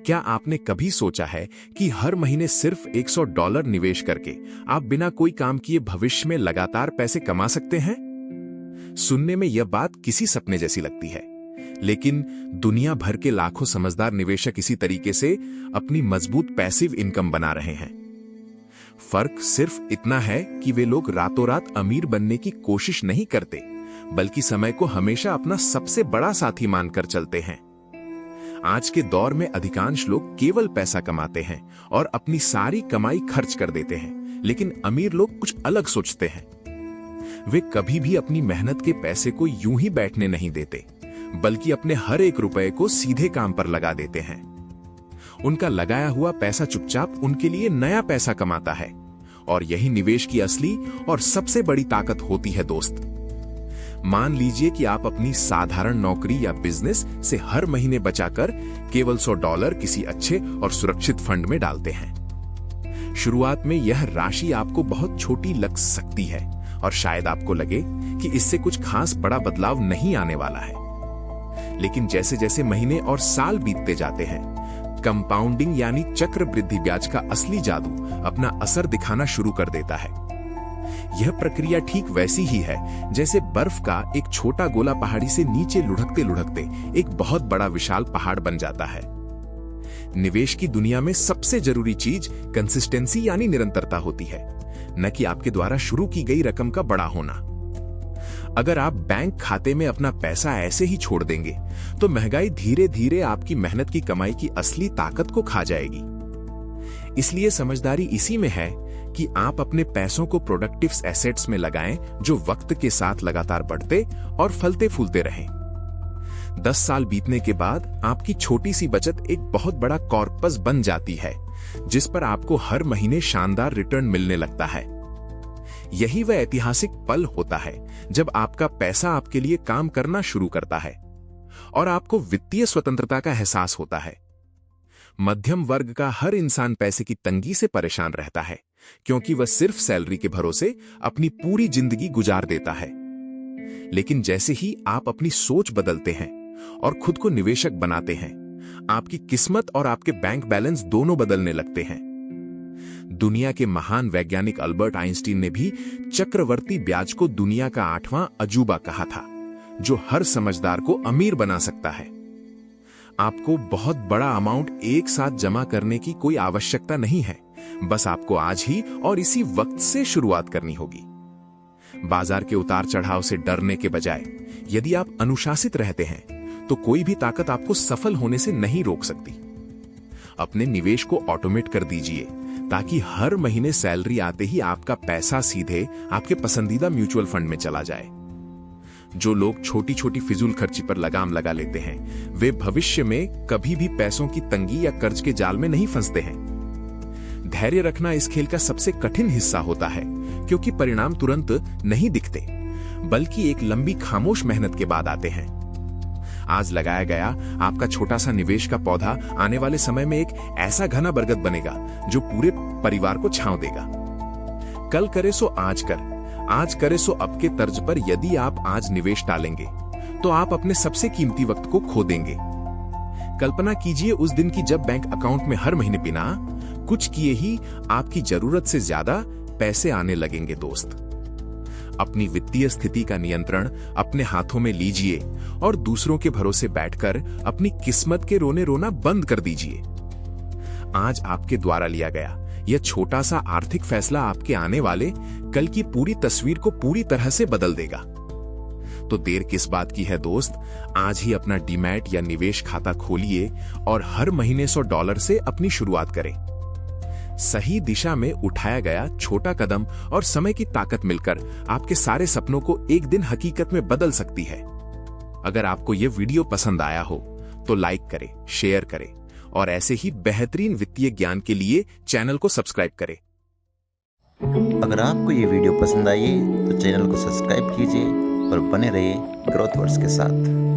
क्या आपने कभी सोचा है कि हर महीने सिर्फ $100 निवेश करके आप बिना कोई काम किए भविष्य में लगातार पैसे कमा सकते हैं? सुनने में यह बात किसी सपने जैसी लगती है, लेकिन दुनिया भर के लाखों समझदार निवेशक इसी तरीके से अपनी मजबूत पैसिव इनकम बना रहे हैं। फर्क सिर्फ इतना है कि वे लोग रातों रात अमीर बनने की कोशिश नहीं करते, बल्कि समय को हमेशा अपना सबसे बड़ा साथी मानकर चलते हैं। आज के दौर में अधिकांश लोग केवल पैसा कमाते हैं और अपनी सारी कमाई खर्च कर देते हैं, लेकिन अमीर लोग कुछ अलग सोचते हैं। वे कभी भी अपनी मेहनत के पैसे को यूं ही बैठने नहीं देते, बल्कि अपने हर एक रुपए को सीधे काम पर लगा देते हैं। उनका लगाया हुआ पैसा चुपचाप उनके लिए नया पैसा कमाता है, और यही निवेश की असली और सबसे बड़ी ताकत होती है दोस्त। मान लीजिए कि आप अपनी साधारण नौकरी या बिजनेस से हर महीने बचाकर केवल $100 किसी अच्छे और सुरक्षित फंड में डालते हैं। शुरुआत में यह राशि आपको बहुत छोटी लग सकती है और शायद आपको लगे कि इससे कुछ खास बड़ा बदलाव नहीं आने वाला है, लेकिन जैसे जैसे महीने और साल बीतते जाते हैं, कंपाउंडिंग यानी चक्रवृद्धि ब्याज का असली जादू अपना असर दिखाना शुरू कर देता है। यह प्रक्रिया ठीक वैसी ही है जैसे बर्फ का एक छोटा गोला पहाड़ी से नीचे लुढ़कते लुढ़कते एक बहुत बड़ा विशाल पहाड़ बन जाता है। निवेश की दुनिया में सबसे जरूरी चीज कंसिस्टेंसी यानी निरंतरता होती है, न कि आपके द्वारा शुरू की गई रकम का बड़ा होना। अगर आप बैंक खाते में अपना पैसा ऐसे ही छोड़ देंगे, तो महंगाई धीरे धीरे आपकी मेहनत की कमाई की असली ताकत को खा जाएगी। इसलिए समझदारी इसी में है कि आप अपने पैसों को प्रोडक्टिव एसेट्स में लगाएं, जो वक्त के साथ लगातार बढ़ते और फलते फूलते रहें। 10 साल बीतने के बाद आपकी छोटी सी बचत एक बहुत बड़ा कॉर्पस बन जाती है, जिस पर आपको हर महीने शानदार रिटर्न मिलने लगता है। यही वह ऐतिहासिक पल होता है जब आपका पैसा आपके लिए काम करना शुरू करता है और आपको वित्तीय स्वतंत्रता का एहसास होता है। मध्यम वर्ग का हर इंसान पैसे की तंगी से परेशान रहता है, क्योंकि वह सिर्फ सैलरी के भरोसे अपनी पूरी जिंदगी गुजार देता है। लेकिन जैसे ही आप अपनी सोच बदलते हैं और खुद को निवेशक बनाते हैं, आपकी किस्मत और आपके बैंक बैलेंस दोनों बदलने लगते हैं। दुनिया के महान वैज्ञानिक अल्बर्ट आइंस्टीन ने भी चक्रवर्ती ब्याज को दुनिया का 8वां अजूबा कहा था, जो हर समझदार को अमीर बना सकता है। आपको बहुत बड़ा अमाउंट एक साथ जमा करने की कोई आवश्यकता नहीं है, बस आपको आज ही और इसी वक्त से शुरुआत करनी होगी। बाजार के उतार चढ़ाव से डरने के बजाय यदि आप अनुशासित रहते हैं, तो कोई भी ताकत आपको सफल होने से नहीं रोक सकती। अपने निवेश को ऑटोमेट कर दीजिए, ताकि हर महीने सैलरी आते ही आपका पैसा सीधे आपके पसंदीदा म्यूचुअल फंड में चला जाए। जो लोग छोटी छोटी फिजूल खर्ची पर लगाम लगा लेते हैं, वे भविष्य में कभी भी पैसों की तंगी या कर्ज के जाल में नहीं फंसते हैं। धैर्य रखना इस खेल का सबसे कठिन हिस्सा होता है, क्योंकि परिणाम तुरंत नहीं दिखते, बल्कि एक लंबी खामोश मेहनत के बाद आते हैं। आज लगाया गया आपका छोटा सा निवेश का पौधा आने वाले समय में एक ऐसा घना बरगद बनेगा जो पूरे परिवार को छांव देगा। कल करे सो आज कर, आज करे सो अब के तर्ज पर यदि आप आज निवेश डालेंगे, तो आप अपने सबसे कीमती वक्त को खो देंगे। कल्पना कीजिए उस दिन की जब बैंक अकाउंट में हर महीने बिना कुछ किए ही आपकी जरूरत से ज्यादा पैसे आने लगेंगे। दोस्त, अपनी वित्तीय स्थिति का नियंत्रण अपने हाथों में लीजिए और दूसरों के भरोसे बैठकर अपनी किस्मत के रोने रोना बंद कर दीजिए। आज आपके द्वारा लिया गया यह छोटा सा आर्थिक फैसला आपके आने वाले कल की पूरी तस्वीर को पूरी तरह से बदल देगा। तो देर किस बात की है दोस्त, आज ही अपना डीमैट या निवेश खाता खोलिए और हर महीने $100 से अपनी शुरुआत करें। सही दिशा में उठाया गया छोटा कदम और समय की ताकत मिलकर आपके सारे सपनों को एक दिन हकीकत में बदल सकती है। अगर आपको यह वीडियो पसंद आया हो तो लाइक करें, शेयर करें और ऐसे ही बेहतरीन वित्तीय ज्ञान के लिए चैनल को सब्सक्राइब करें। अगर आपको ये वीडियो पसंद आई तो चैनल को सब्सक्राइब कीजिए और बने रहिए ग्रोथ वर्ड्स के साथ।